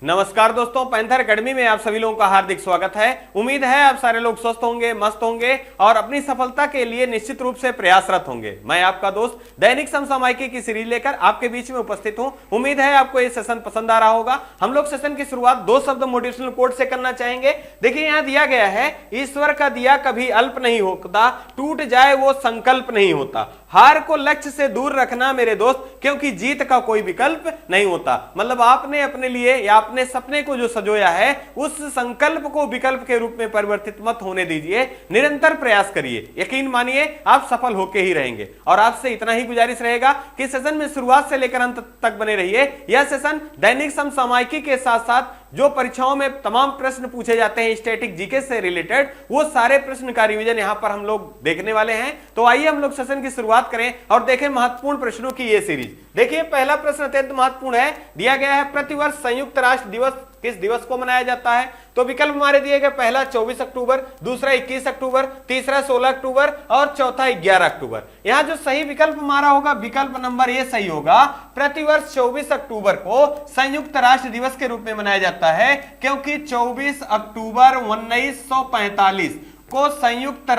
नमस्कार दोस्तों, panther academy में आप सभी लोगों का हार्दिक स्वागत है। उम्मीद है आप सारे लोग स्वस्थ होंगे, मस्त होंगे और अपनी सफलता के लिए निश्चित रूप से प्रयासरत होंगे। मैं आपका दोस्त दैनिक समसामयिकी की सीरीज लेकर आपके बीच में उपस्थित हूं। उम्मीद है आपको ये सेशन पसंद आ रहा होगा। हम लोग सेशन की शुरुआत दो शब्द मोटिवेशनल कोट से करना चाहेंगे। देखिए यहाँ दिया गया है, ईश्वर का दिया कभी अल्प नहीं होता, टूट जाए वो संकल्प नहीं होता। हार को लक्ष्य से दूर रखना मेरे दोस्त, क्योंकि जीत का कोई विकल्प नहीं होता। मतलब आपने अपने लिए या अपने सपने को जो सजोया है, उस संकल्प को विकल्प के रूप में परिवर्तित मत होने दीजिए। निरंतर प्रयास करिए, यकीन मानिए आप सफल होके ही रहेंगे। और आपसे इतना ही गुजारिश रहेगा कि सेशन में शुरुआत से लेकर अंत तक बने रहिए। यह सेशन दैनिक समसामयिकी के साथ साथ जो परीक्षाओं में तमाम प्रश्न पूछे जाते हैं स्टैटिक जीके से रिलेटेड, वो सारे प्रश्न का रिवीजन यहां पर हम लोग देखने वाले हैं। तो आइए हम लोग सेशन की शुरुआत करें और देखें महत्वपूर्ण प्रश्नों की ये सीरीज। देखिए पहला प्रश्न अत्यंत महत्वपूर्ण है, दिया गया है प्रतिवर्ष संयुक्त राष्ट्र दिवस किस दिवस को मनाया जाता है। तो विकल्प हमारे दिए गए, पहला 24 अक्टूबर, दूसरा 21 अक्टूबर, तीसरा 16 अक्टूबर और चौथा 11 अक्टूबर। यहां जो सही विकल्प हमारा होगा, विकल्प नंबर ए सही होगा। प्रतिवर्ष 24 अक्टूबर को संयुक्त राष्ट्र दिवस के रूप में मनाया जाता है, क्योंकि 24 अक्टूबर 1945 को संयुक्त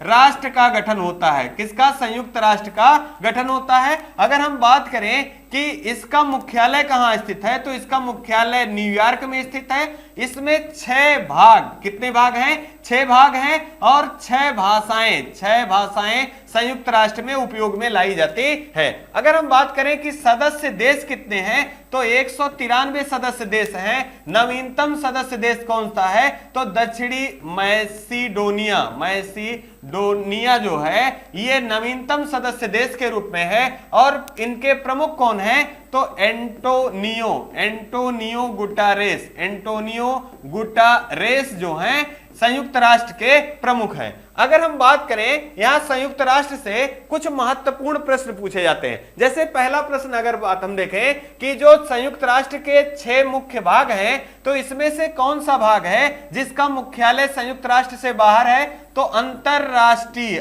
राष्ट्र का गठन होता है। किसका? संयुक्त राष्ट्र का गठन होता है। अगर हम बात करें कि इसका मुख्यालय कहां स्थित है, तो इसका मुख्यालय न्यूयॉर्क में स्थित है। इसमें 6 भाग, कितने भाग हैं? 6 भाग हैं और 6 भाषाएं संयुक्त राष्ट्र में उपयोग में लाई जाती है। अगर हम बात करें कि सदस्य देश कितने हैं, तो 193 सदस्य देश हैं। नवीनतम सदस्य देश कौन सा है? तो दक्षिणी मैसीडोनिया जो है, ये नवीनतम सदस्य देश के रूप में है। और इनके प्रमुख कौन है? तो एंटोनियो गुटारेस जो हैं संयुक्त राष्ट्र के प्रमुख हैं। अगर हम बात करें, यहां संयुक्त राष्ट्र से कुछ महत्वपूर्ण प्रश्न पूछे जाते हैं। जैसे पहला प्रश्न अगर बात हम देखें कि जो संयुक्त राष्ट्र के 6 मुख्य भाग हैं, तो इसमें से कौन सा भाग है जिसका मुख्यालय संयुक्त राष्ट्र से बाहर है? तो अंतरराष्ट्रीय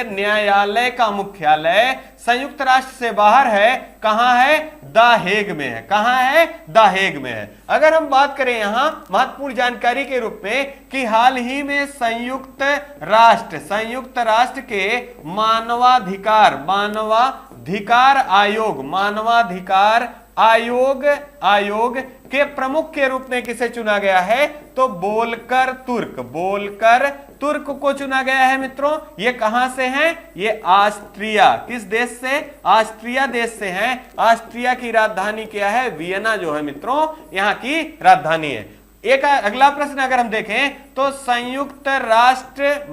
न्यायालय का मुख्यालय संयुक्त राष्ट्र से बाहर है। कहां है? द हेग में है। कहां है? द हेग में है। अगर हम बात करें यहां महत्वपूर्ण जानकारी के रूप में कि हाल ही में संयुक्त राष्ट्र के मानवाधिकार आयोग के प्रमुख के रूप में किसे चुना गया है? तो बोलकर तुर्क को चुना गया है। मित्रों, ये कहां से हैं? ये ऑस्ट्रिया। किस देश से? ऑस्ट्रिया देश से हैं। ऑस्ट्रिया की राजधानी क्या है? वियना जो है मित्रों, यहां की राजधानी है। एक अगला प्रश्न अगर हम देखें, तो संयुक्त राष्ट्र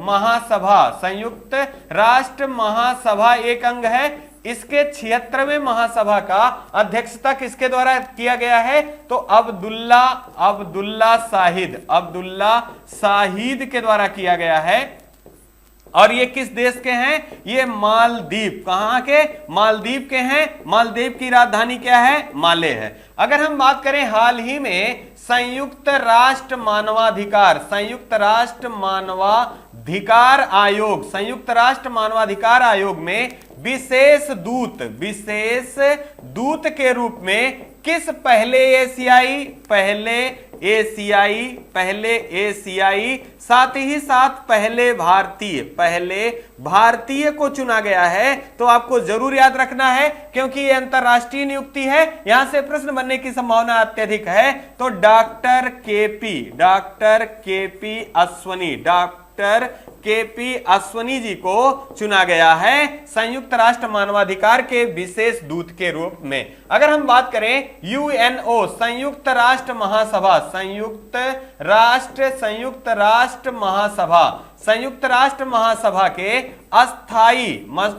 महासभा एक अंग है। इसके 76वें महासभा का अध्यक्षता किसके द्वारा किया गया है? तो अब्दुल्ला साहिद के द्वारा किया गया है। और ये किस देश के हैं? ये मालदीव। कहां के? मालदीव के हैं। मालदीव की राजधानी क्या है? माले है। अगर हम बात करें हाल ही में संयुक्त राष्ट्र मानवाधिकार आयोग में विशेष दूत के रूप में किस पहले एशियाई साथ ही साथ पहले भारतीय को चुना गया है? तो आपको जरूर याद रखना है, क्योंकि ये अंतरराष्ट्रीय नियुक्ति है, यहां से प्रश्न बनने की संभावना अत्यधिक है। तो डॉक्टर केपी अश्वनी जी को चुना गया है संयुक्त राष्ट्र मानवाधिकार के विशेष दूत के रूप में। अगर हम बात करें यूएनओ संयुक्त राष्ट्र महासभा के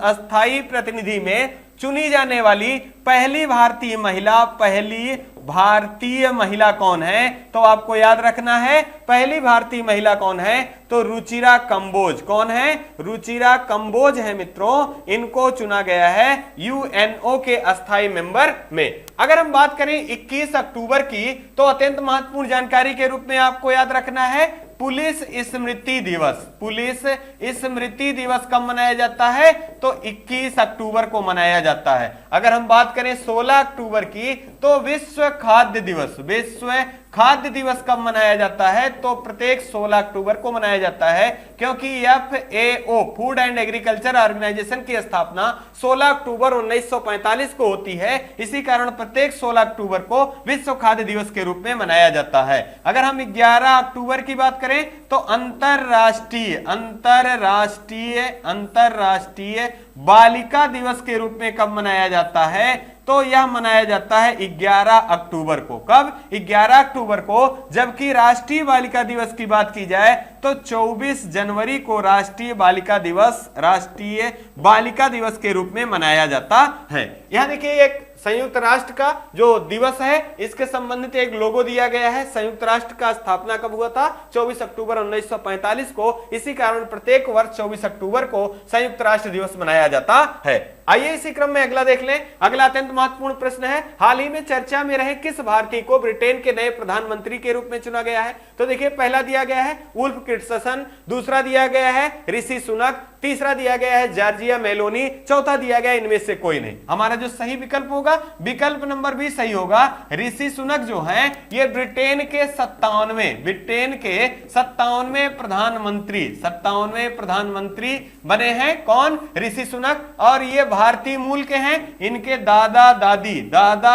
अस्थाई प्रतिनिधि में चुनी जाने वाली पहली भारतीय महिला कौन है? तो आपको याद रखना है, पहली भारतीय महिला कौन है? तो रुचिरा कंबोज। कौन है? रुचिरा कंबोज है मित्रों। इनको चुना गया है यूएनओ के अस्थाई मेंबर में। अगर हम बात करें 21 अक्टूबर की, तो अत्यंत महत्वपूर्ण जानकारी के रूप में आपको याद रखना है, पुलिस स्मृति दिवस। पुलिस स्मृति दिवस कब मनाया जाता है? तो 21 अक्टूबर को मनाया जाता है। अगर हम बात करें 16 अक्टूबर की, तो विश्व खाद्य दिवस। विश्व खाद्य दिवस कब मनाया जाता है? तो प्रत्येक 16 अक्टूबर को मनाया जाता है, क्योंकि FAO food and agriculture organisation की स्थापना 16 अक्टूबर 1945 को होती है। इसी कारण प्रत्येक 16 अक्टूबर को विश्व खाद्य दिवस के रूप में मनाया जाता है। अगर हम 11 अक्टूबर की बात करें, तो अंतरराष्ट्रीय बालिका दिवस के रूप में कब मनाया जाता है? तो यह मनाया जाता है 11 अक्टूबर को। कब? 11 अक्टूबर को। जबकि राष्ट्रीय बालिका दिवस की बात की जाए तो 24 जनवरी को राष्ट्रीय बालिका दिवस के रूप में मनाया जाता है। यहां देखिए एक संयुक्त राष्ट्र का जो दिवस है, इसके संबंधित एक लोगो दिया गया है। संयुक्त राष्ट्र का स्थापना कब हुआ था? 24 अक्टूबर 1945 को। इसी कारण प्रत्येक वर्ष 24 अक्टूबर को संयुक्त राष्ट्र दिवस मनाया जाता है। आइए इसी क्रम में अगला देख लें। अगला अत्यंत महत्वपूर्ण प्रश्न है, हाल ही में चर्चा में रहे किस भारतीय को ब्रिटेन के नए प्रधानमंत्री के रूप में चुना गया है? तो देखिए पहला दिया गया है उल्फ क्रिस्टसन, दूसरा दिया गया है ऋषि सुनक, तीसरा दिया गया है जॉर्जिया मेलोनी, चौथा दिया गया इनमें से कोई नहीं। हमारा जो सही विकल्प होगा, विकल्प नंबर बी सही होगा। ऋषि सुनक जो है ये ब्रिटेन के 57वें प्रधानमंत्री बने हैं। कौन? ऋषि सुनक। और ये भारतीय मूल के हैं। इनके दादा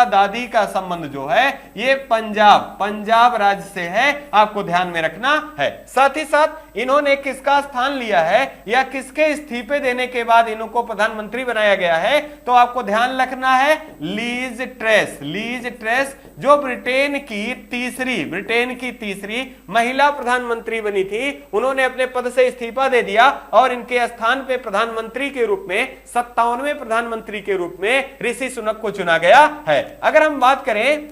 दादी का संबंध जो है ये पंजाब राज्य से है, आपको ध्यान में रखना है। साथ ही साथ इन्होंने किसका स्थान लिया है या किसके इस्तीफे देने के बाद इनको प्रधानमंत्री बनाया गया है? तो आपको ध्यान रखना है लीज ट्रेस जो ब्रिटेन की तीसरी महिला प्रधानमंत्री बनी थी। उन्होंने अपने पद से इस्तीफा दे दिया और इनके स्थान पे प्रधानमंत्री के रूप में 57वें प्रधानमंत्री के रूप में ऋषि सुनक को चुना गया है। अगर हम बात करें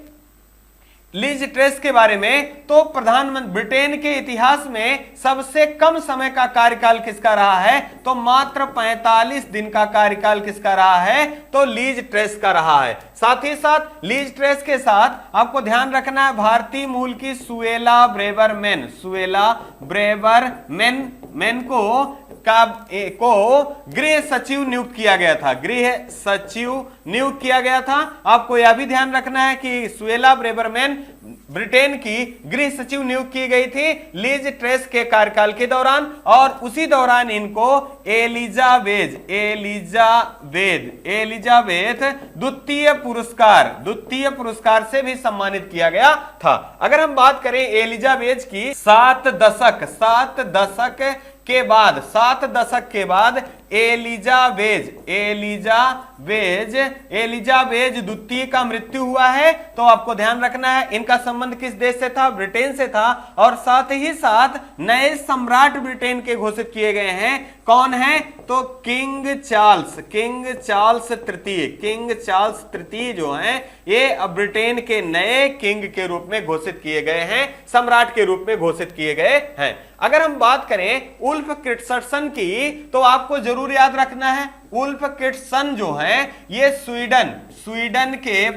लीज ट्रेस के बारे में, तो प्रधानमंत्री ब्रिटेन के इतिहास में सबसे कम समय का कार्यकाल किसका रहा है? तो मात्र 45 दिन का कार्यकाल किसका रहा है? तो लीज ट्रेस का रहा है। साथ ही साथ लीज ट्रेस के साथ आपको ध्यान रखना है भारतीय मूल की सुएला ब्रेवरमैन को गृह सचिव नियुक्त किया गया था। आपको यह भी ध्यान रखना है कि सुएला ब्रेवरमैन ब्रिटेन की गृह सचिव नियुक्त की गई थी लीज ट्रेस के कार्यकाल के दौरान, और उसी दौरान इनको एलिजाबेथ द्वितीय पुरस्कार से भी सम्मानित किया गया था। अगर हम बात करें एलिजाबेथ की 7 दशक के बाद एलिजाबेथ द्वितीय का मृत्यु हुआ है। तो आपको ध्यान रखना है इनका संबंध किस देश से था? ब्रिटेन से था। और साथ ही साथ नए सम्राट ब्रिटेन के घोषित किए गए हैं। कौन है? तो किंग चार्ल्स तृतीय जो हैं ये अब ब्रिटेन के नए किंग के रूप में घोषित किए गए हैं, सम्राट के रूप में घोषित किए गए हैं। अगर हम बात करें उल्फ क्रिस्टसन की, तो आपको जरूर याद रखना है उल्फ क्रिस्टसन जो हैं ये स्वीडन के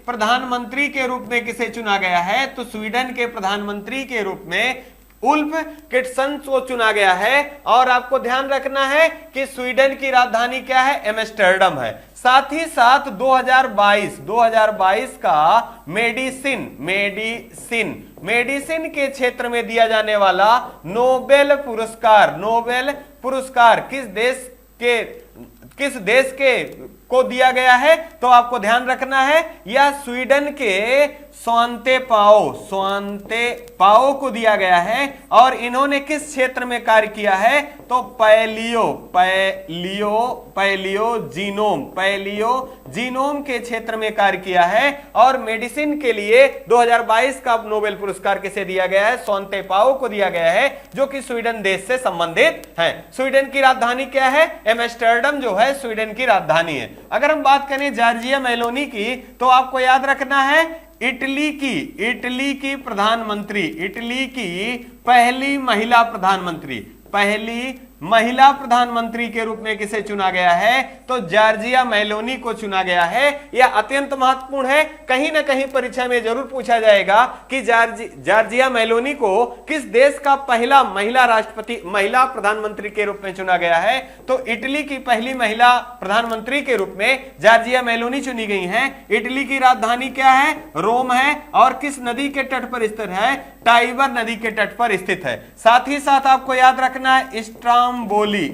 प्रधानमंत्री के रूप में किसे चुना गया है? तो स्वीडन के प्रधानमंत्री के रूप में उल्फ क्रिस्टसन को चुना गया है। और आपको ध्यान रखना है कि स्वीडन की राजधानी क्या है? एम्स्टर्डम है। साथ ही साथ 2022 का मेडिसिन के क्षेत्र में दिया जाने वाला नोबेल पुरस्कार किस देश के को दिया गया है? तो आपको ध्यान रखना है यह स्वीडन के स्वांते पाओ को दिया गया है। और इन्होंने किस क्षेत्र में कार्य किया है? तो जीनोम के क्षेत्र में कार्य किया है। और मेडिसिन के लिए 2022 का नोबेल पुरस्कार किसे दिया गया है? स्वांते पाओ को दिया गया है, जो कि स्वीडन देश से संबंधित है। स्वीडन की राजधानी क्या है? एम्स्टर्डम जो है स्वीडन की राजधानी है। अगर हम बात करें जॉर्जिया मेलोनी की, तो आपको याद रखना है इटली की पहली महिला प्रधानमंत्री के रूप में किसे चुना गया है? तो जॉर्जिया मेलोनी को चुना गया है। यह अत्यंत महत्वपूर्ण है, कहीं ना कहीं परीक्षा में जरूर पूछा जाएगा कि जॉर्जिया मेलोनी को किस देश का पहला महिला राष्ट्रपति, महिला प्रधानमंत्री के रूप में चुना गया है? तो इटली की पहली महिला प्रधानमंत्री के रूप में जॉर्जिया मेलोनी चुनी गई हैं। इटली की राजधानी क्या है? रोम है। और किस नदी के तट पर स्थित है? टाइबर नदी के तट पर स्थित है। साथ ही साथ आपको याद रखना है स्ट्राम्बोली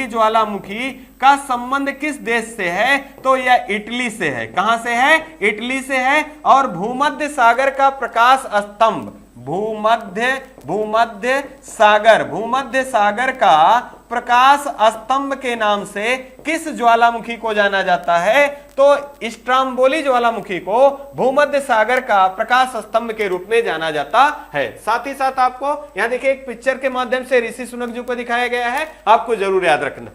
ज्वालामुखी का संबंध किस देश से है? तो यह इटली से है। कहां से है? इटली से है। और भूमध्य सागर का प्रकाश स्तंभ, भूमध्य सागर का प्रकाश स्तंभ के नाम से किस ज्वालामुखी को जाना जाता है? तो स्ट्राम्बोली ज्वालामुखी को भूमध्य सागर का प्रकाश स्तंभ के रूप में जाना जाता है। साथ ही साथ आपको यहां देखिए एक पिक्चर के माध्यम से ऋषि सुनक जी को दिखाया गया है, आपको जरूर याद रखना।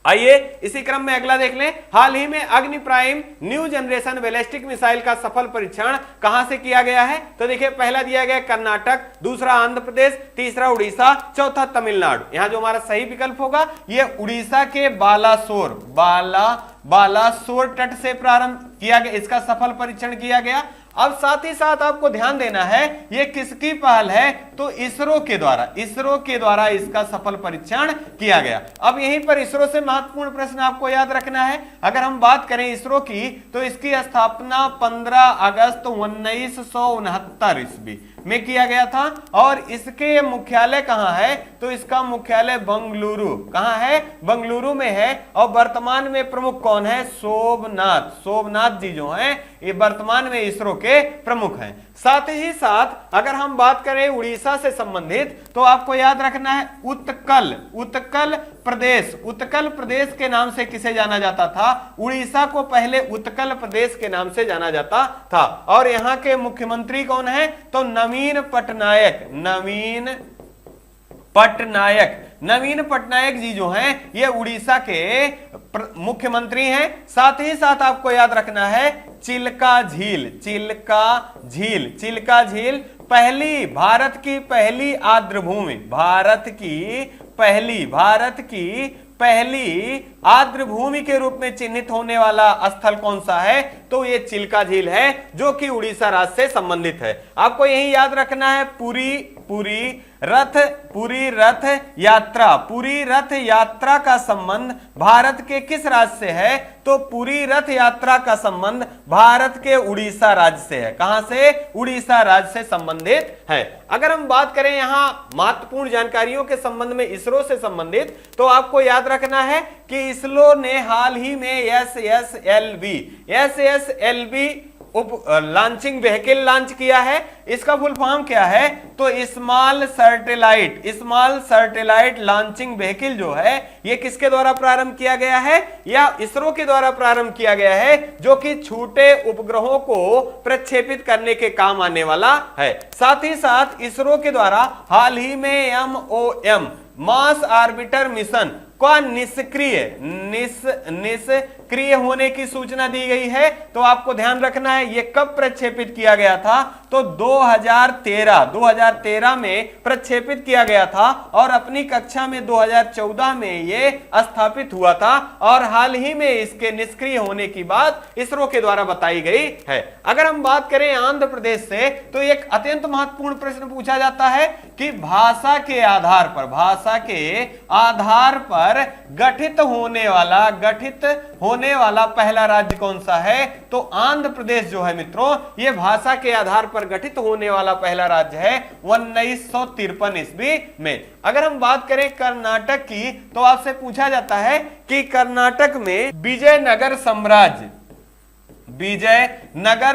आइए इसी क्रम में अगला देख लें। हाल ही में अग्नि prime new generation ballistic missile का सफल परीक्षण कहां से किया गया है? तो देखिए पहला दिया गया कर्नाटक, दूसरा आंध्र प्रदेश, तीसरा उड़ीसा, चौथा तमिलनाडु। यहां जो हमारा सही विकल्प होगा ये उड़ीसा के बालासोर तट से प्रारंभ किया गया, इसका सफल परीक्षण किया गया। अब साथ ही साथ आपको ध्यान देना है ये किसकी पहल है? तो इसरो के द्वारा इसका सफल परीक्षण किया गया। अब यहीं पर इसरो से महत्वपूर्ण प्रश्न आपको याद रखना है। अगर हम बात करें इसरो की तो इसकी स्थापना 15 अगस्त 1969 ईस्वी में किया गया था। और इसके मुख्यालय कहां है? तो इसका मुख्यालय बंगलुरु, कहां है? बंगलुरु में है। और वर्तमान में प्रमुख कौन है? सोमनाथ जी जो हैं ये वर्तमान में इसरो के प्रमुख हैं। साथ ही साथ अगर हम बात करें उड़ीसा से संबंधित तो आपको याद रखना है उत्कल प्रदेश के नाम से किसे जाना जाता था? उड़ीसा को पहले उत्कल प्रदेश के नाम से जाना जाता था। और यहाँ के मुख्यमंत्री कौन है? तो नवीन पटनायक जी जो हैं ये उड़ीसा के मुख्यमंत्री हैं। साथ ही साथ आपको याद रखना है चिल्का झील भारत की पहली आर्द्रभूमि के रूप में चिन्हित होने वाला स्थल कौन सा है? तो ये चिल्का झील है जो कि उड़ीसा राज्य से संबंधित है। आपको यही याद रखना है पूरी रथ यात्रा का संबंध भारत के किस राज्य से है? तो पूरी रथ यात्रा का संबंध भारत के उड़ीसा राज्य से है। कहां से? उड़ीसा राज्य से संबंधित है। अगर हम बात करें यहां महत्वपूर्ण जानकारियों के संबंध में इसरो से संबंधित तो आपको याद रखना है कि इसरो ने हाल ही में एसएसएलवी लॉन्चिंग व्हीकल लॉन्च किया है। इसका फुल फॉर्म क्या है? तो स्मॉल सैटेलाइट लॉन्चिंग व्हीकल जो है ये किसके द्वारा प्रारंभ किया गया है? या इसरो के द्वारा प्रारंभ किया गया है, जो कि छोटे उपग्रहों को प्रक्षेपित करने के काम आने वाला है। साथ ही साथ इसरो के द्वारा हाल ही में MOM मास ऑर्बिटर मिशन का निष्क्रिय होने की सूचना दी गई है। तो आपको ध्यान रखना है ये कब प्रक्षेपित किया गया था? तो 2013 में प्रक्षेपित किया गया था और अपनी कक्षा में 2014 में ये स्थापित हुआ था। और हाल ही में इसके निष्क्रिय होने की बात इसरो के द्वारा बताई गई है। अगर हम बात करें आंध्र प्रदेश से तो एक अत्यंत महत्वपूर्ण प्रश्न पूछा जाता है कि भाषा के आधार पर गठित होने वाला पहला राज्य कौन सा है? तो आंध्र प्रदेश जो है मित्रों ये भाषा के आधार पर गठित होने वाला पहला राज्य है 1953 ईस्वी में। अगर हम बात करें कर्नाटक की तो आपसे पूछा जाता है कि कर्नाटक में विजयनगर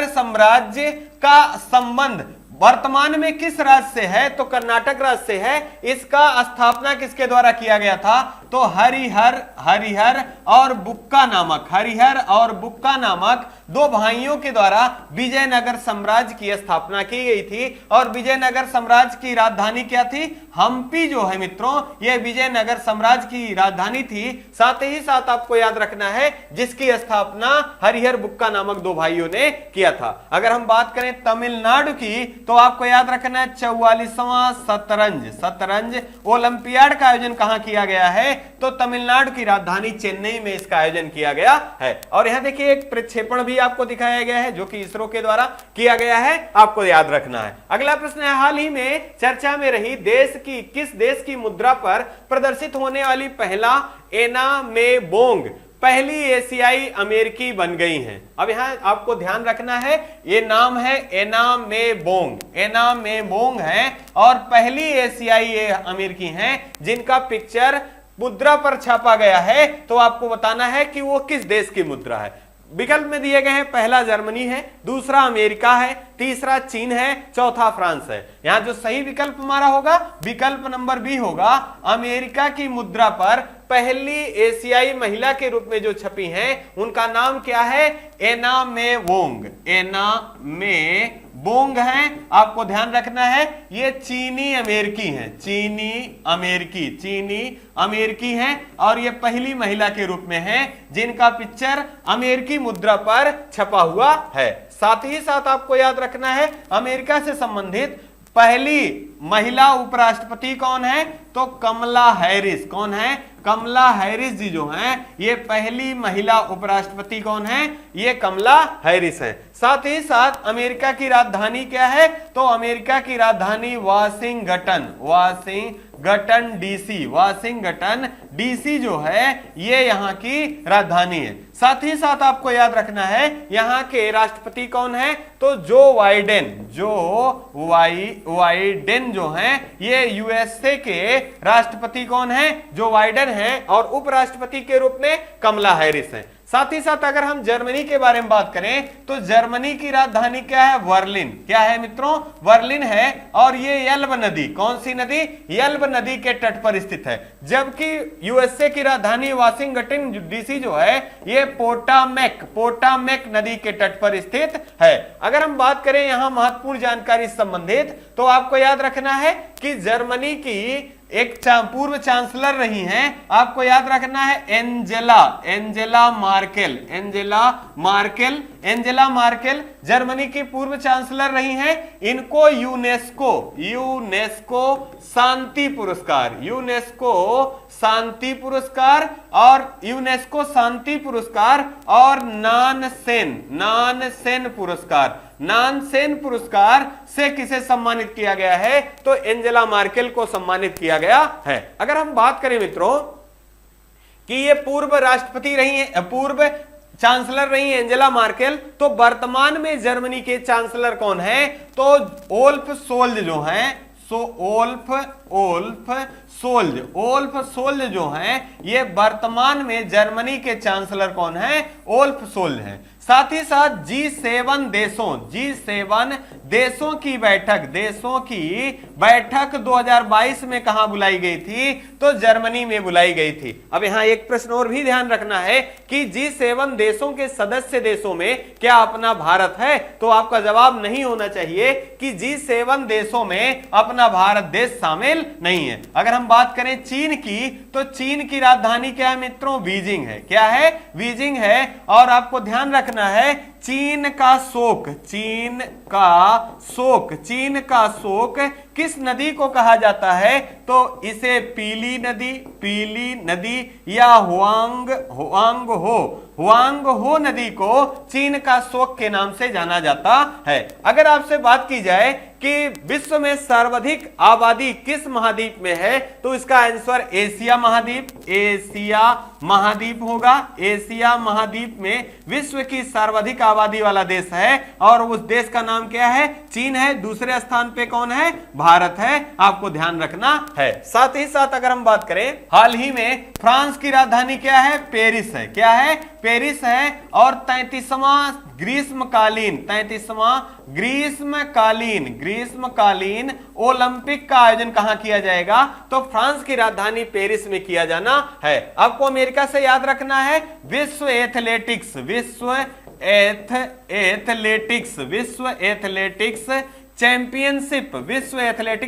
साम्राज्य का संबंध वर्तमान में किस राज्य से है? तो कर्नाटक राज्य से है। इसका स्थापना किसके द्वारा किया गया था? तो हरिहर हरिहर और बुक्का नामक, हरिहर और बुक्का नामक दो भाइयों के द्वारा विजयनगर साम्राज्य की स्थापना की गई थी। और विजयनगर साम्राज्य की राजधानी क्या थी? हम्पी जो है मित्रों, यह विजयनगर साम्राज्य की राजधानी थी। साथ ही साथ आपको याद रखना है जिसकी स्थापना हरिहर बुक्का नामक दो भाइयों ने किया था। अगर हम बात करें तमिलनाडु की तो आपको याद रखना है 44वां शतरंज ओलंपियाड का आयोजन कहां किया गया है? तो तमिलनाडु की राजधानी चेन्नई में इसका आयोजन किया गया है। और यहां देखिए एक प्रक्षेपण भी आपको दिखाया गया है जो कि इसरो के द्वारा किया गया है, आपको याद रखना है। अगला प्रश्न है, हाल ही में चर्चा में रही किस देश की मुद्रा पर प्रदर्शित होने वाली पहला एनामेबोंग पहली एशियाई अमेरिकी बन गई हैं? अब यहां आपको ध्यान रखना है, ये नाम है एनामेबोंग, एनामेबोंग है और पहली एशियाई अमेरिकी हैं जिनका पिक्चर मुद्रा पर छापा गया है। तो आपको बताना है कि वो किस देश की मुद्रा है। विकल्प में दिए गए हैं, पहला जर्मनी है, दूसरा अमेरिका है, तीसरा चीन है, चौथा फ्रांस है। यहां जो सही विकल्प हमारा होगा विकल्प नंबर बी होगा। अमेरिका की मुद्रा पर पहली एशियाई महिला के रूप में जो छपी हैं उनका नाम क्या है? एनामेबोंग, एनामेबोंग हैं। आपको ध्यान रखना है ये चीनी अमेरिकी हैं, चीनी अमेरिकी हैं और ये पहली महिला के रूप में हैं जिनका पिक्चर अमेरिकी मुद्रा पर छपा हुआ है। साथ ही साथ आपको याद रखना है अमेरिका से संबंधित पहली महिला उपराष्ट्रपति कौन है? तो कमला हैरिस। कौन है? कमला हैरिस जी जो हैं ये पहली महिला उपराष्ट्रपति कौन है? ये कमला हैरिस हैं। साथ ही साथ अमेरिका की राजधानी क्या है? तो अमेरिका की राजधानी वाशिंगटन डीसी, वाशिंगटन डीसी जो है ये यहाँ की राजधानी है। साथ ही साथ आपको याद रखना है यहाँ के राष्ट्रपति कौन है? तो जो बाइडेन जो हैं ये यूएसए के राष्ट्रपति कौन है? जो बाइडेन हैं और उपराष्ट्रपति के रूप में कमला हैरिस हैं। साथ ही साथ अगर हम जर्मनी के बारे में बात करें तो जर्मनी की राजधानी क्या है? बर्लिन। क्या है मित्रों? बर्लिन है और ये यल्ब नदी, कौन सी नदी? यल्ब नदी के तट पर स्थित है। जबकि यूएसए की राजधानी वाशिंगटन डीसी जो है ये पोटामेक नदी के तट पर स्थित है। अगर हम बात करें यहां महत्वपूर्ण जानकारी संबंधित तो आपको याद रखना है कि जर्मनी की एक पूर्व चांसलर रही हैं, आपको याद रखना है एंजेला मार्केल जर्मनी की पूर्व चांसलर रही हैं। इनको यूनेस्को शांति पुरस्कार और नानसेन पुरस्कार से किसे सम्मानित किया गया है? तो एंजेला मार्केल को सम्मानित किया गया है। अगर हम बात करें मित्रों कि ये पूर्व राष्ट्रपति रही हैं, पूर्व चांसलर रही हैं एंजेला मार्केल, तो वर्तमान में जर्मनी के चांसलर कौन है? तो ओल्फ सोल्ज जो हैं ये वर्तमान में जर्मनी के चांसलर कौन है? ओल्फ सोल्ज हैं। साथ ही साथ G7 देशों की बैठक 2022 में कहां बुलाई गई थी? तो जर्मनी में बुलाई गई थी। अब यहां एक प्रश्न और भी ध्यान रखना है कि G7 देशों के सदस्य देशों में क्या अपना भारत है? तो आपका जवाब नहीं होना चाहिए कि G7 देशों में अपना भारत देश शामिल नहीं है। अगर हम बात करें चीन की तो चीन की राजधानी क्या है मित्रों? बीजिंग है। क्या है? बीजिंग है। और आपको ध्यान रखना है चीन का शोक किस नदी को कहा जाता है? तो इसे पीली नदी या हुआंगहो नदी को चीन का शोक के नाम से जाना जाता है। अगर आपसे बात की जाए कि विश्व में सर्वाधिक आबादी किस महाद्वीप में है तो इसका आंसर एशिया महाद्वीप होगा। एशिया महाद्वीप में विश्व की सर्वाधिक आबादी वाला देश है और उस देश का नाम क्या है? चीन है। दूसरे स्थान पे कौन है? भारत है, आपको ध्यान रखना है। साथ ही साथ अगर हम बात करें, हाल ही में फ्रांस की राजधानी क्या है? पेरिस है। क्या है? पेरिस है। और 33वां ग्रीष्मकालीन ओलंपिक का आयोजन कहां किया जाएगा? तो फ्रांस की राजधानी पेरिस में किया जाना है। आपको अमेरिका से याद रखना है, विश्व एथलेटिक्स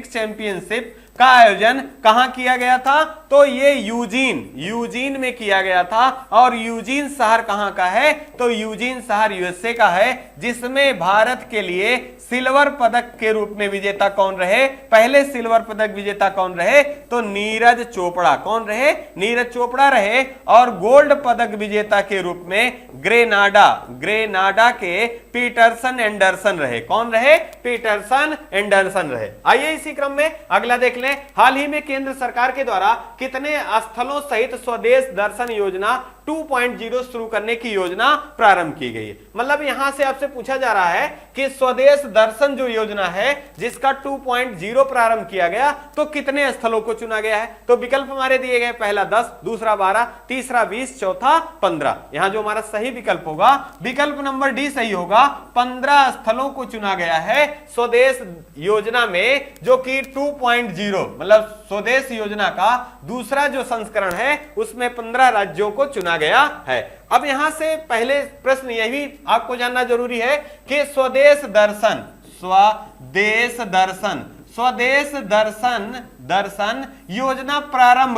चैंपियनशिप का आयोजन कहां किया गया था? तो ये यूजीन में किया गया था। और यूजीन शहर कहां का है? तो यूजीन शहर यूएसए का है, जिसमें भारत के लिए सिल्वर पदक के रूप में विजेता कौन रहे? पहले सिल्वर पदक विजेता कौन रहे? तो नीरज चोपड़ा। कौन रहे? नीरज चोपड़ा रहे। और गोल्ड पदक विजेता के रूप में ग्रेनाडा के पीटरसन एंडरसन रहे। कौन रहे? पीटरसन एंडरसन रहे। आइए इसी क्रम में अगला देख लें। हाल ही में केंद्र सरकार के द्वारा कितने स्थलों सहित स्वदेश दर्शन योजना 2.0 शुरू करने की योजना प्रारंभ की गई है? मतलब यहां से आपसे पूछा जा रहा है कि स्वदेश दर्शन जो योजना है जिसका 2.0 प्रारंभ किया गया, तो कितने स्थलों को चुना गया है? तो विकल्प हमारे दिए गए, पहला 10, दूसरा 12, तीसरा 20, चौथा 15। यहां जो हमारा सही विकल्प होगा, विकल्प नंबर डी सही होगा। 15 स्थलों को चुना गया है स्वदेश योजना में, जो कि 2.0 मतलब स्वदेश योजना का दूसरा जो संस्करण है उसमें 15 राज्यों को चुना गया है। अब यहां से पहले प्रश्न यही आपको जानना जरूरी है कि स्वदेश दर्शन योजना प्रारंभ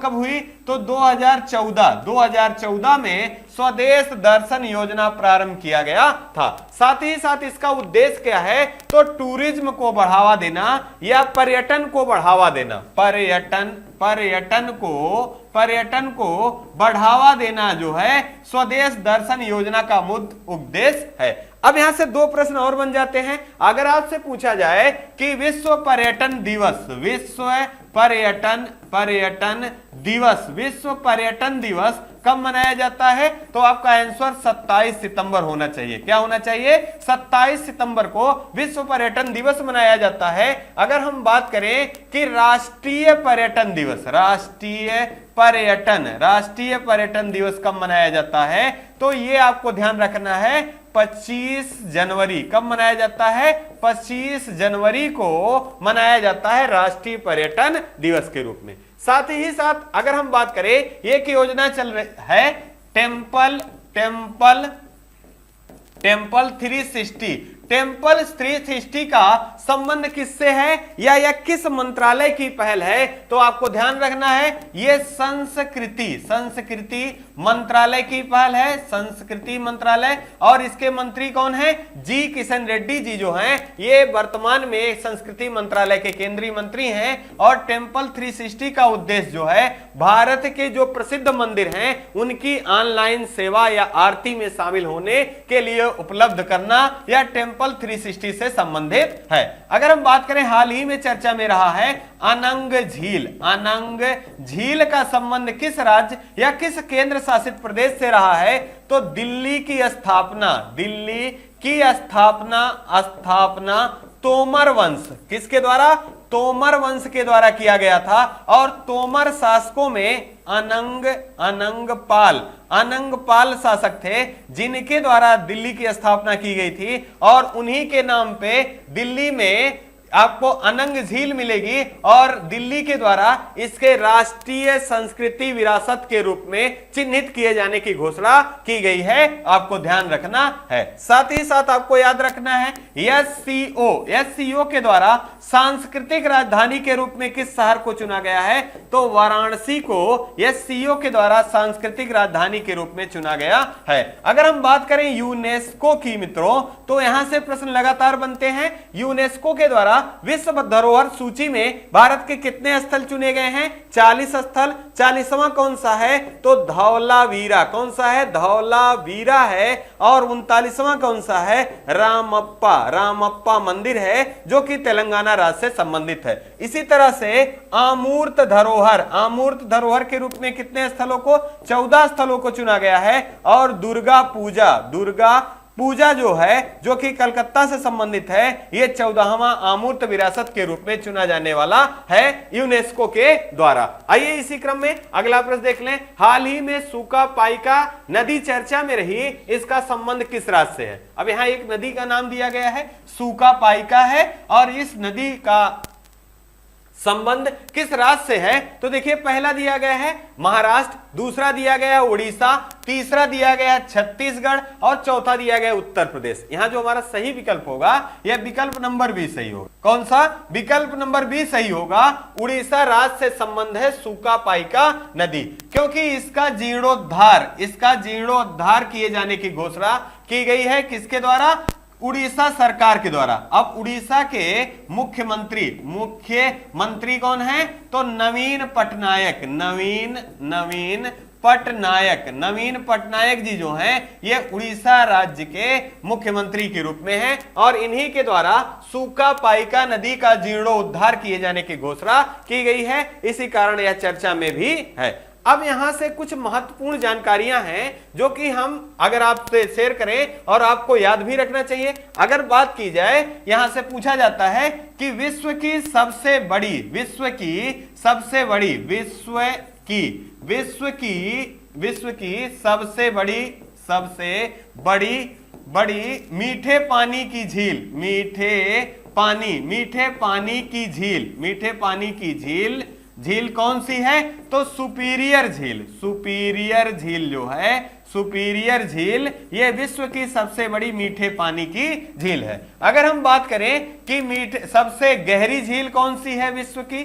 कब हुई? तो 2014 में स्वदेश दर्शन योजना प्रारंभ किया गया था। साथ ही साथ इसका उद्देश्य क्या है? तो टूरिज्म को बढ़ावा देना या पर्यटन को बढ़ावा देना। पर्यटन को बढ़ावा देना जो है स्वदेश दर्शन योजना का मुख्य उद्देश्य है। अब यहां से दो प्रश्न और बन जाते हैं। अगर आपसे पूछा जाए कि विश्व पर्यटन दिवस कब मनाया जाता है? तो आपका आंसर 27 सितंबर होना चाहिए। क्या होना चाहिए? 27 सितंबर को विश्व पर्यटन दिवस मनाया जाता है। अगर हम बात करें कि राष्ट्रीय पर्यटन दिवस कब मनाया जाता है, तो ये आपको ध्यान रखना है 25 जनवरी। कब मनाया जाता है? 25 जनवरी को मनाया जाता है राष्ट्रीय पर्यटन दिवस के रूप में। साथ ही साथ अगर हम बात करें, एक योजना चल रही है टेम्पल 360 का संबंध किससे है या किस मंत्रालय की पहल है? तो आपको ध्यान रखना है यह संस्कृति मंत्रालय की पहल है, संस्कृति मंत्रालय। और इसके मंत्री कौन है? जी किशन रेड्डी जी जो हैं, ये वर्तमान में संस्कृति मंत्रालय के केंद्रीय मंत्री हैं। और टेम्पल 360 का उद्देश्य जो है भारत के जो प्रसिद्ध मंदिर हैं उनकी ऑनलाइन सेवा या आरती में शामिल होने के लिए उपलब्ध करना, या टेम्पल 360 से संबंधित है। अगर हम बात करें, हाल ही में चर्चा में रहा है अनंग झील का संबंध किस राज्य या किस केंद्र शासित प्रदेश से रहा है? तो दिल्ली की स्थापना तोमर वंश, किसके द्वारा? तोमर वंश के द्वारा किया गया था। और तोमर शासकों में अनंगपाल शासक थे, जिनके द्वारा दिल्ली की स्थापना की गई थी। और उन्हीं के नाम पे दिल्ली में आपको अनंग झील मिलेगी, और दिल्ली के द्वारा इसके राष्ट्रीय संस्कृति विरासत के रूप में चिन्हित किए जाने की घोषणा की गई है। आपको ध्यान रखना है। साथ ही साथ आपको याद रखना है एससीओ के द्वारा सांस्कृतिक राजधानी के रूप में किस शहर को चुना गया है? तो वाराणसी को एससीओ के द्वारा सांस्कृतिक राजधानी के रूप में चुना गया है। अगर हम बात करें यूनेस्को की मित्रों, तो यहां से प्रश्न लगातार बनते हैं। यूनेस्को के द्वारा विश्व धरोहर सूची में भारत के कितने स्थल चुने गए हैं? 40 स्थल। 40वां कौन सा है? तो धौलावीरा। कौन सा है? धौलावीरा है। और 39वां कौन सा है? रामप्पा मंदिर है, जो कि तेलंगाना राज्य से संबंधित है। इसी तरह से अमूर्त धरोहर के रूप में कितने स्थलों को? 14 स्थलों को चुना गया है। और दुर्गा पूजा जो है जो कि कलकत्ता से संबंधित है, ये 14वां अमूर्त विरासत के रूप में चुना जाने वाला है यूनेस्को के द्वारा। आइए इसी क्रम में अगला प्रश्न देख लें। हाल ही में सूखा पाइका नदी चर्चा में रही, इसका संबंध किस राज्य से है? अब यहां एक नदी का नाम दिया गया है, सूखा पाइका है, और इस नदी का संबंध किस राज्य से है? तो देखिए पहला दिया गया है महाराष्ट्र, दूसरा दिया गया है उड़ीसा, तीसरा दिया गया है छत्तीसगढ़, और चौथा दिया गया है उत्तर प्रदेश। यहां जो हमारा सही विकल्प होगा यह विकल्प नंबर बी सही होगा। कौन सा? विकल्प नंबर बी सही होगा। उड़ीसा राज्य से संबंध है सूखा पाइका नदी, क्योंकि इसका जीर्णोद्धार किए जाने की घोषणा की गई है किसके द्वारा? उड़ीसा सरकार के द्वारा। अब उड़ीसा के मुख्यमंत्री कौन है? तो नवीन पटनायक जी जो हैं ये उड़ीसा राज्य के मुख्यमंत्री के रूप में हैं, और इन्हीं के द्वारा सूखा पाइका नदी का जीर्णोद्धार किए जाने की घोषणा की गई है। इसी कारण यह चर्चा में भी है। अब यहां से कुछ महत्वपूर्ण जानकारियां हैं जो कि हम अगर आपसे शेयर करें और आपको याद भी रखना चाहिए। अगर बात की जाए, यहां से पूछा जाता है कि विश्व की सबसे बड़ी मीठे पानी की झील कौन सी है? तो सुपीरियर झील ये विश्व की सबसे बड़ी मीठे पानी की झील है। अगर हम बात करें कि सबसे गहरी झील कौन सी है विश्व की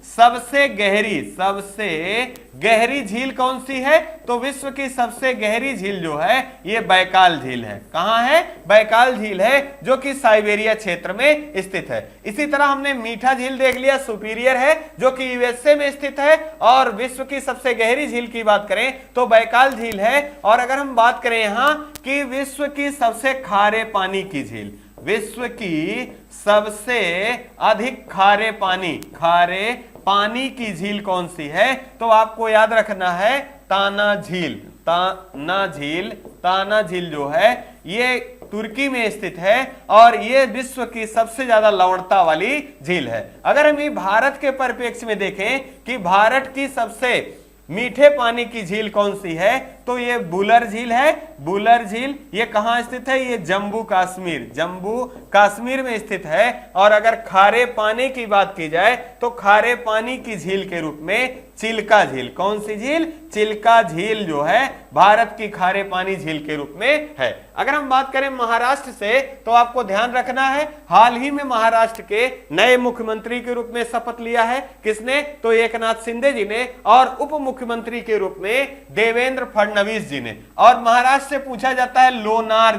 सबसे गहरी झील कौन सी है? तो विश्व की सबसे गहरी झील जो है ये बैकाल झील है। कहां है? बैकाल झील है, जो कि साइबेरिया क्षेत्र में स्थित है। इसी तरह हमने मीठा झील देख लिया, सुपीरियर है, जो कि यूएसए में स्थित है। और विश्व की सबसे गहरी झील की बात करें तो बैकाल झील है। और अगर हम बात करें यहां कि विश्व की सबसे खारे पानी की झील, विश्व की सबसे अधिक खारे पानी की झील कौन सी है? तो आपको याद रखना है ताना झील जो है ये तुर्की में स्थित है, और ये विश्व की सबसे ज्यादा लवणता वाली झील है। अगर हम ये भारत के परिप्रेक्ष्य में देखें कि भारत की सबसे मीठे पानी की झील कौन सी है, तो ये बुलर झील है। बुलर झील ये कहां स्थित है? ये जम्मू कश्मीर में स्थित है। और अगर खारे पानी की बात की जाए तो खारे पानी की झील के रूप में चिल्का झील, कौन सी झील? चिल्का झील जो है भारत की खारे पानी झील के रूप में है। अगर हम बात करें महाराष्ट्र से तो आपको ध्यान रखना है, हाल ही में महाराष्ट्र के नए मुख्यमंत्री के रूप में शपथ लिया है। किसने? तो एकनाथ शिंदे जी ने, और उप मुख्यमंत्री के रूप में देवेंद्र फडणवीस जी ने। और महाराष्ट्र से पूछा जाता है लोनार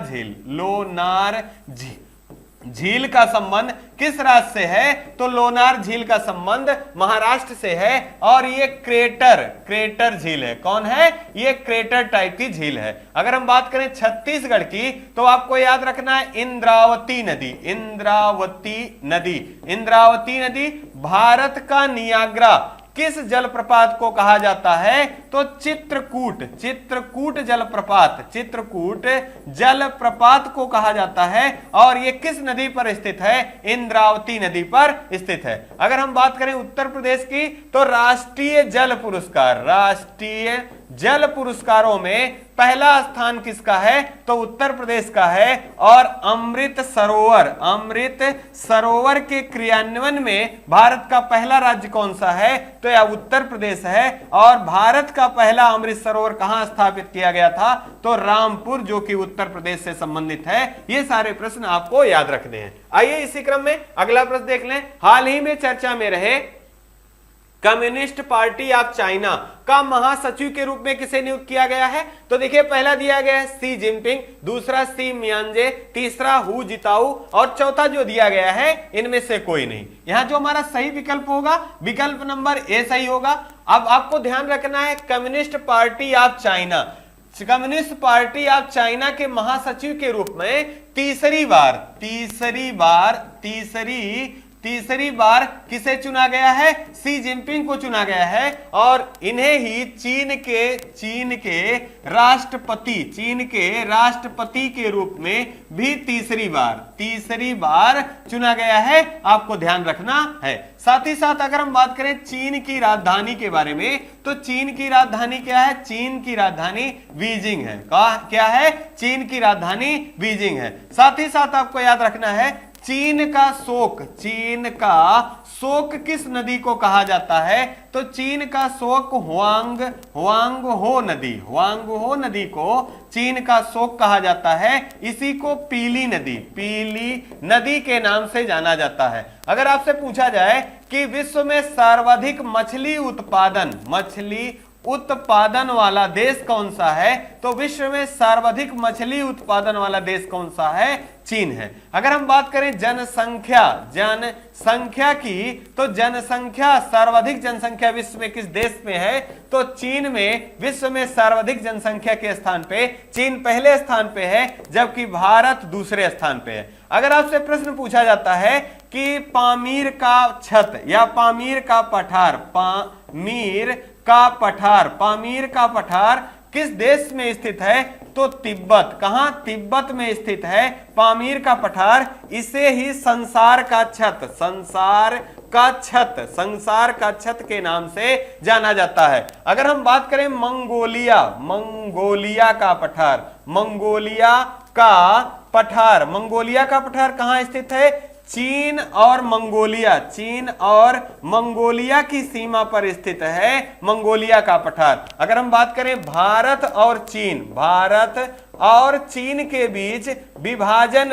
झील का संबंध किस राज्य से है? तो लोनार झील का संबंध महाराष्ट्र से है, और ये क्रेटर झील है। कौन है? ये क्रेटर टाइप की झील है। अगर हम बात करें छत्तीसगढ़ की तो आपको याद रखना है इंद्रावती नदी भारत का नियाग्रा किस जलप्रपात को कहा जाता है? तो चित्रकूट जलप्रपात को कहा जाता है। और ये किस नदी पर स्थित है? इंद्रावती नदी पर स्थित है। अगर हम बात करें उत्तर प्रदेश की तो राष्ट्रीय जल पुरस्कारों में पहला स्थान किसका है? तो उत्तर प्रदेश का है। और अमृत सरोवर के क्रियान्वयन में भारत का पहला राज्य कौन सा है? तो यह उत्तर प्रदेश है। और भारत का पहला अमृत सरोवर कहां स्थापित किया गया था? तो रामपुर, जो कि उत्तर प्रदेश से संबंधित है। ये सारे प्रश्न आपको याद रखने हैं। आइए इसी क्रम में अगला प्रश्न देख लें। हाल ही में चर्चा में रहे कम्युनिस्ट पार्टी ऑफ चाइना का महासचिव के रूप में किसे नियुक्त किया गया है? तो देखिए पहला दिया गया है शी जिनपिंग, दूसरा शी मियांजे, तीसरा हु जिताऊ, और चौथा जो दिया गया है इनमें से कोई नहीं। यहां जो हमारा सही विकल्प होगा विकल्प नंबर ए सही होगा। अब आपको ध्यान रखना है कम्युनिस्ट पार्टी ऑफ चाइना के महासचिव के रूप में तीसरी तीसरी बार किसे चुना गया है? शी जिनपिंग को चुना गया है और इन्हें ही चीन के राष्ट्रपति के रूप में भी तीसरी बार चुना गया है। आपको ध्यान रखना है। साथ ही साथ अगर हम बात करें चीन की राजधानी के बारे में, तो चीन की राजधानी क्या है? चीन की राजधानी बीजिंग है। क्या है? चीन की राजधानी बीजिंग है। साथ ही साथ आपको याद रखना है चीन का शोक किस नदी को कहा जाता है? तो चीन का शोक हुआंगहो नदी को चीन का शोक कहा जाता है। इसी को पीली नदी के नाम से जाना जाता है। अगर आपसे पूछा जाए कि विश्व में सर्वाधिक मछली उत्पादन वाला देश कौन सा है, तो विश्व में सर्वाधिक मछली उत्पादन वाला देश कौन सा है? चीन है। अगर हम बात करें जनसंख्या की, तो सर्वाधिक जनसंख्या विश्व में किस देश में है? तो चीन में विश्व में सर्वाधिक जनसंख्या के स्थान पे चीन पहले स्थान पे है, जबकि भारत दूसरे स्थान पे है। अगर आपसे प्रश्न पूछा जाता है कि पामीर का छत या पामीर का पठार किस देश में स्थित है? तो तिब्बत। कहां? तिब्बत में स्थित है पामीर का पठार। इसे ही संसार का छत के नाम से जाना जाता है। अगर हम बात करें मंगोलिया का पठार कहां स्थित है? चीन और मंगोलिया की सीमा पर स्थित है मंगोलिया का पठार। अगर हम बात करें भारत और चीन के बीच विभाजन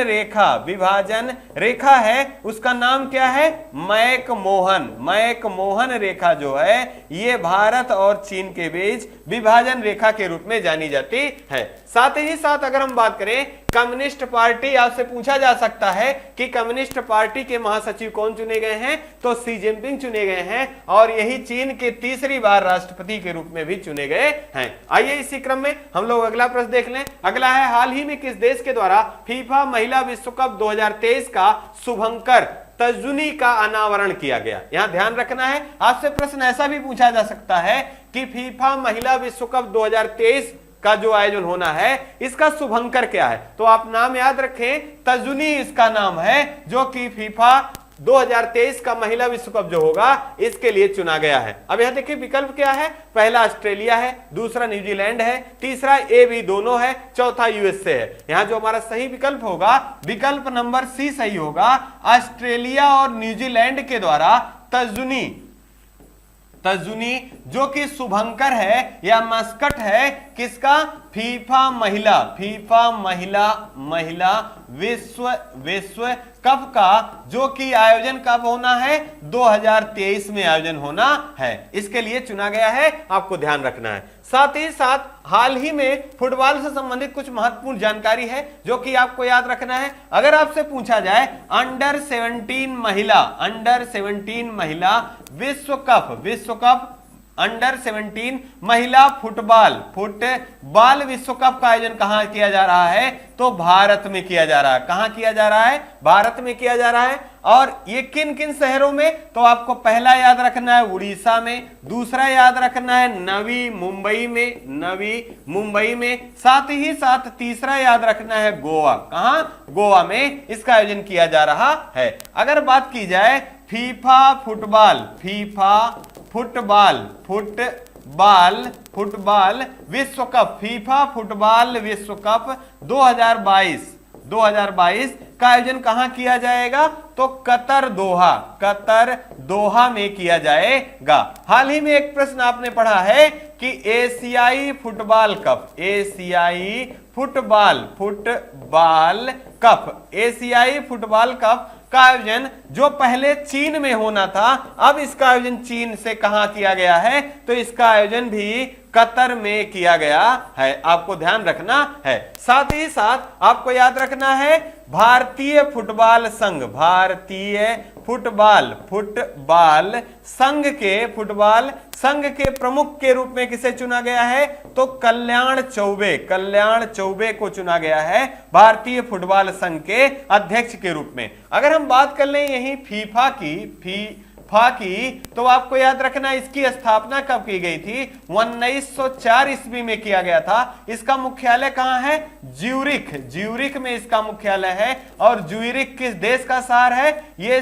रेखा है, उसका नाम क्या है? मैकमोहन रेखा जो है, ये भारत और चीन के बीच विभाजन रेखा के रूप में जानी जाती है। साथ ही साथ अगर हम बात करें कम्युनिस्ट पार्टी, आपसे पूछा जा सकता है कि कम्युनिस्ट पार्टी के महासचिव कौन चुने गए हैं? तो शी जिनपिंग चुने गए हैं और यही चीन के तीसरी बार राष्ट्रपति के रूप में भी चुने गए हैं। आइए इसी क्रम में हम लोग अगला प्रश्न देख लें। अगला है, हाल ही में किस देश के द्वारा फीफा महिला विश्व कप 2023 का शुभंकर तर्जुनी का अनावरण किया गया? यहां ध्यान रखना है। आपसे प्रश्न ऐसा भी पूछा जा सकता है कि फीफा महिला विश्व कप 2023 का जो आयोजन होना है, इसका शुभंकर क्या है? तो आप नाम याद रखें, तर्जुनी इसका नाम है, जो कि फीफा 2023 का महिला विश्व कप जो होगा इसके लिए चुना गया है। अब यहां देखिए विकल्प क्या है? पहला ऑस्ट्रेलिया है, दूसरा न्यूजीलैंड है, तीसरा ए बी दोनों है, चौथा यूएसए है। यहां जो हमारा सही विकल्प होगा, विकल्प नंबर सी सही होगा। ऑस्ट्रेलिया और न्यूजीलैंड के द्वारा तर्जुनी जो कि शुभंकर है या मस्कट है किसका? फीफा महिला विश्व कप का, जो कि आयोजन कब होना है? 2023 में आयोजन होना है, इसके लिए चुना गया है। आपको ध्यान रखना है। साथ ही साथ हाल ही में फुटबॉल से संबंधित कुछ महत्वपूर्ण जानकारी है जो कि आपको याद रखना है। अगर आपसे पूछा जाए अंडर 17 महिला विश्व कप अंडर 17 महिला फुटबॉल विश्व कप का आयोजन कहां किया जा रहा है? तो भारत में किया जा रहा है। कहां किया जा रहा है? भारत में किया जा रहा है। और ये किन किन शहरों में? तो आपको पहला याद रखना है उड़ीसा में, दूसरा याद रखना है नवी मुंबई में, साथ ही साथ तीसरा याद रखना है गोवा। कहां? गोवा में इसका आयोजन किया जा रहा है। अगर बात की जाए फीफा फुटबॉल विश्व कप, फीफा फुटबॉल विश्व कप 2022 का आयोजन कहां किया जाएगा? तो कतर दोहा में किया जाएगा। हाल ही में एक प्रश्न आपने पढ़ा है कि एशियाई फुटबॉल कप का आयोजन जो पहले चीन में होना था, अब इसका आयोजन चीन से कहां किया गया है? तो इसका आयोजन भी कतर में किया गया है, आपको ध्यान रखना है। साथ ही साथ आपको याद रखना है भारतीय फुटबॉल संघ, भारतीय फुटबॉल संघ के प्रमुख के रूप में किसे चुना गया है? तो कल्याण चौबे को चुना गया है भारतीय फुटबॉल संघ के अध्यक्ष के रूप में। अगर हम बात कर लें यही फीफा की तो आपको याद रखना इसकी स्थापना कब की गई थी? 1904 ईस्वी में किया गया था। इसका मुख्यालय कहां है? ज्यूरिख में इसका मुख्यालय है। और ज्यूरिख किस देश का शहर है? ये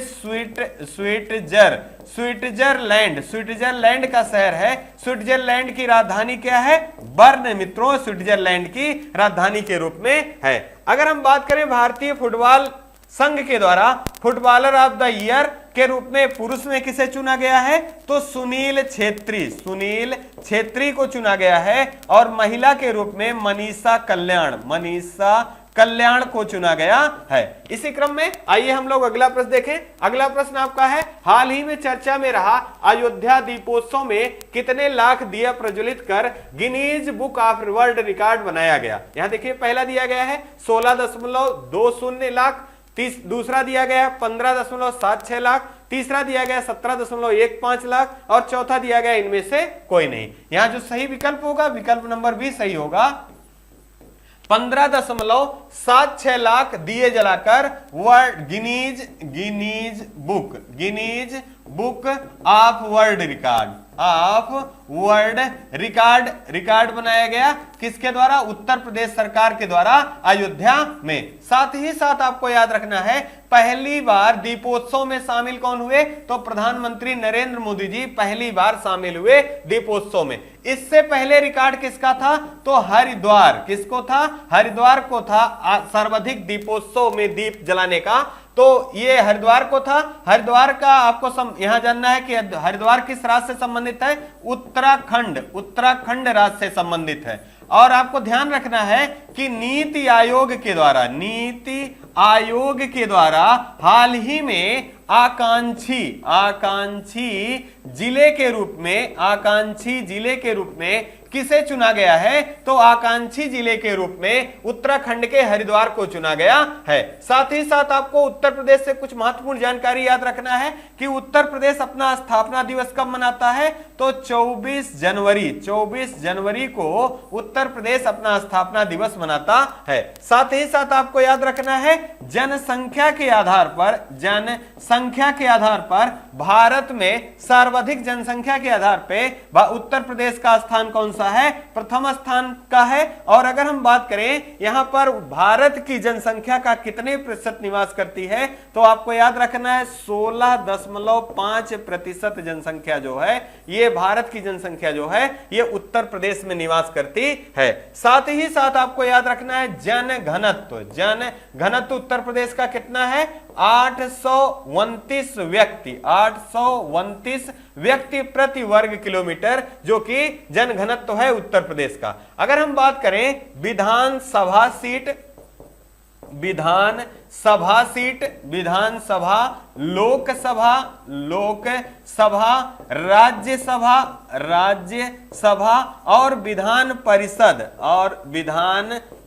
स्विट्जरलैंड का शहर है। स्विट्जरलैंड की राजधानी क्या है? बर्न मित्रों, स्विट्जरलैंड की राजधानी के रूप में है। अगर हम बात करें भारतीय फुटबॉल संघ के द्वारा फुटबॉलर ऑफ द ईयर के रूप में पुरुष में किसे चुना गया है? तो सुनील छेत्री को चुना गया है। और महिला के रूप में मनीषा कल्याण को चुना गया है। इसी क्रम में आइए हम लोग अगला प्रश्न देखें। अगला प्रश्न आपका है, हाल ही में चर्चा में रहा अयोध्या दीपोत्सव में कितने लाख दिया प्रज्वलित कर Guinness book of world record बनाया गया? यहां देखिए पहला दिया गया है 16.20 लाख, दूसरा दिया गया 15.76 लाख, तीसरा दिया गया 17.15 लाख और चौथा दिया गया इनमें से कोई नहीं। यहां जो सही विकल्प होगा, विकल्प नंबर बी सही होगा। 15.76 लाख दिए जलाकर Guinness book of world record बनाया गया। किसके द्वारा? उत्तर प्रदेश सरकार के द्वारा अयोध्या में। साथ ही साथ आपको याद रखना है पहली बार दीपोत्सव में शामिल कौन हुए? तो प्रधानमंत्री नरेंद्र मोदी जी पहली बार शामिल हुए दीपोत्सव में। इससे पहले रिकॉर्ड किसका था? तो हरिद्वार। किसको था? हरिद्वार को था सर्वाधिक दीपोत्सव में दीप जलाने का। तो ये हरिद्वार को था। हरिद्वार का आपको यहां जानना है कि हरिद्वार किस राज्य से संबंधित है? उत्तराखंड राज्य से संबंधित है। और आपको ध्यान रखना है कि नीति आयोग के द्वारा हाल ही में आकांक्षी जिले के रूप में किसे चुना गया है? तो आकांक्षी जिले के रूप में उत्तराखंड के हरिद्वार को चुना गया है। साथ ही साथ आपको उत्तर प्रदेश से कुछ महत्वपूर्ण जानकारी याद रखना है कि उत्तर प्रदेश अपना स्थापना दिवस कब मनाता है? तो 24 जनवरी को उत्तर प्रदेश अपना स्थापना दिवस मनाता है। साथ ही साथ आपको याद रखना है जनसंख्या के आधार पर भारत में सर्वाधिक जनसंख्या के आधार पर उत्तर प्रदेश का स्थान कौन सा है? प्रथम स्थान का है। और अगर हम बात करें यहां पर भारत की जनसंख्या का कितने प्रतिशत निवास करती है? तो आपको याद रखना है 16.5% जनसंख्या जो है, ये भारत की जनसंख्या जो है ये उत्तर प्रदेश में निवास करती है। साथ ही साथ आपको याद रखना है जन घनत्व उत्तर प्रदेश का कितना है? 829 व्यक्ति प्रति वर्ग किलोमीटर, जो कि जन घनत्व है उत्तर प्रदेश का। अगर हम बात करें विधानसभा, लोकसभा, राज्यसभा और विधान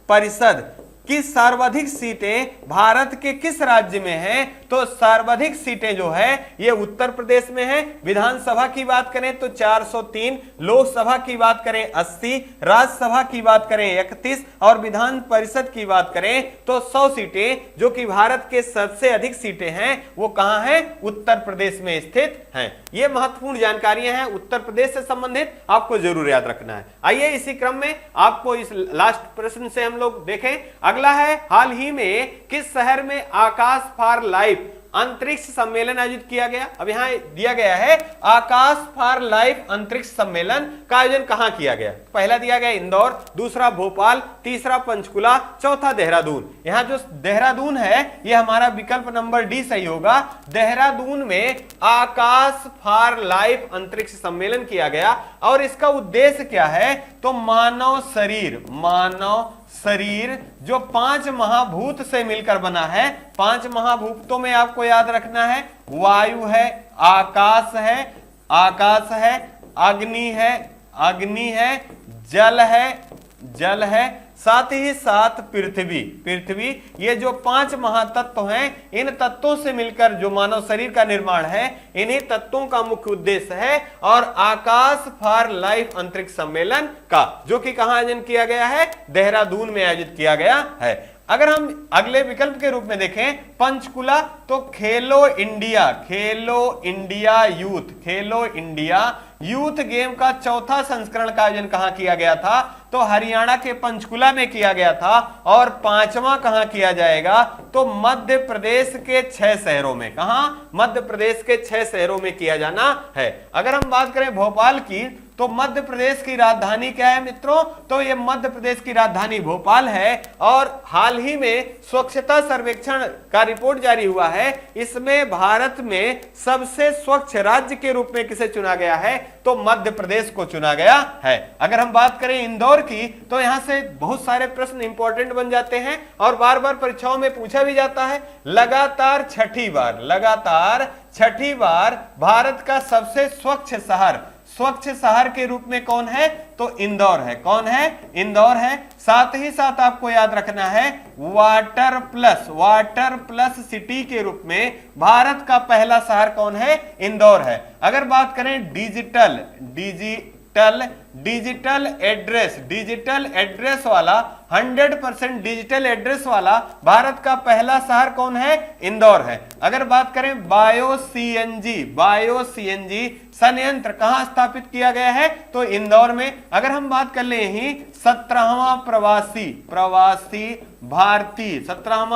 परिषद की सर्वाधिक सीटें भारत के किस राज्य में हैं? तो सर्वाधिक सीटें जो है ये उत्तर प्रदेश में है। विधानसभा की बात करें तो 403, लोकसभा की बात करें 80, राज्यसभा की बात करें 31 और विधान परिषद की बात करें तो 100 सीटें, जो कि भारत के सबसे अधिक सीटें हैं वो कहां हैं? उत्तर प्रदेश में स्थित हैं। ये महत्वपूर्ण जानकारियां हैं उत्तर प्रदेश से संबंधित, आपको जरूर याद रखना है। आइए इसी क्रम में आपको इस लास्ट प्रश्न से हम लोग देखें। अगला है, हाल ही में किस शहर में आकाश फॉर लाइफ अंतरिक्ष सम्मेलन आयोजित किया गया? अब यहां दिया गया है आकाश फॉर लाइफ अंतरिक्ष सम्मेलन का आयोजन कहां किया गया? पहला दिया गया इंदौर, दूसरा भोपाल, तीसरा पंचकुला, चौथा देहरादून। यहां जो देहरादून है यह हमारा विकल्प नंबर डी सही होगा। देहरादून में आकाश फॉर लाइफ अंतरिक्ष सम्मेलन किया गया और इसका उद्देश्य क्या है? तो मानव शरीर जो 5 महाभूत से मिलकर बना है। 5 महाभूतों में आपको याद रखना है वायु है, आकाश है, अग्नि है, अग्नि है, जल है, साथ ही साथ पृथ्वी, ये जो 5 महातत्व हैं, इन तत्वों से मिलकर जो मानव शरीर का निर्माण है, इन्हीं तत्वों का मुख्य उद्देश्य है। और आकाश फॉर लाइफ अंतरिक्ष सम्मेलन का, जो कि कहां आयोजन किया गया है, देहरादून में आयोजित किया गया है। अगर हम अगले विकल्प के रूप में देखें पंचकुला, तो खेलो इंडिया यूथ गेम का चौथा संस्करण का आयोजन कहां किया गया था, तो हरियाणा के पंचकुला में किया गया था। और 5वां कहां किया जाएगा, तो मध्य प्रदेश के 6 शहरों में। कहां? मध्य प्रदेश के 6 शहरों में किया जाना है। अगर हम बात करें भोपाल की, तो मध्य प्रदेश की राजधानी क्या है मित्रों, तो ये मध्य प्रदेश की राजधानी भोपाल है। और हाल ही में स्वच्छता सर्वेक्षण का रिपोर्ट जारी हुआ है, इसमें भारत में सबसे स्वच्छ राज्य के रूप में किसे चुना गया है, तो मध्य प्रदेश को चुना गया है। अगर हम बात करें इंदौर की, तो यहां से बहुत सारे प्रश्न इंपॉर्टेंट बन जाते हैं और बार बार परीक्षाओं में पूछा भी जाता है। लगातार छठी बार भारत का सबसे स्वच्छ शहर के रूप में कौन है, तो इंदौर है। कौन है? इंदौर है। साथ ही साथ आपको याद रखना है वाटर प्लस सिटी के रूप में भारत का पहला शहर कौन है, इंदौर है। अगर बात करें डिजिटल एड्रेस वाला 100% डिजिटल एड्रेस वाला भारत का पहला शहर कौन है, इंदौर है। अगर बात करें बायो सीएनजी संयंत्र कहां स्थापित किया गया है, तो इंदौर में। अगर हम बात कर ले यही 17वां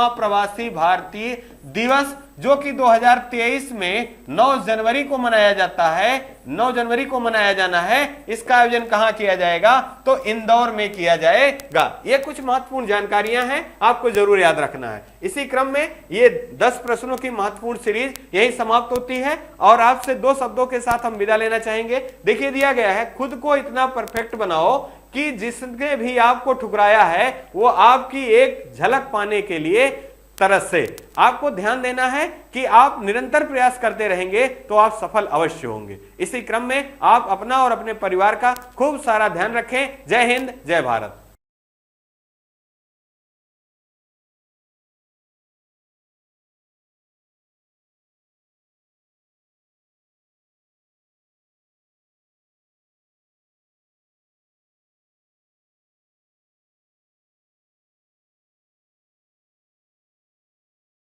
प्रवासी भारतीय दिवस, जो कि 2023 में 9 जनवरी को मनाया जाता है, 9 जनवरी को मनाया जाना है, इसका आयोजन कहां किया जाएगा, तो इंदौर में किया जाएगा। ये कुछ महत्वपूर्ण जानकारियां हैं, आपको जरूर याद रखना है। इसी क्रम में ये 10 प्रश्नों की महत्वपूर्ण सीरीज यही समाप्त होती है और आपसे 2 शब्दों के साथ हम विदा लेना चाहेंगे। देखिए दिया गया है, खुद को इतना परफेक्ट बनाओ कि जिसने भी आपको ठुकराया है वो आपकी एक झलक पाने के लिए तरस से। आपको ध्यान देना है कि आप निरंतर प्रयास करते रहेंगे तो आप सफल अवश्य होंगे। इसी क्रम में आप अपना और अपने परिवार का खूब सारा ध्यान रखें। जय हिंद, जय भारत।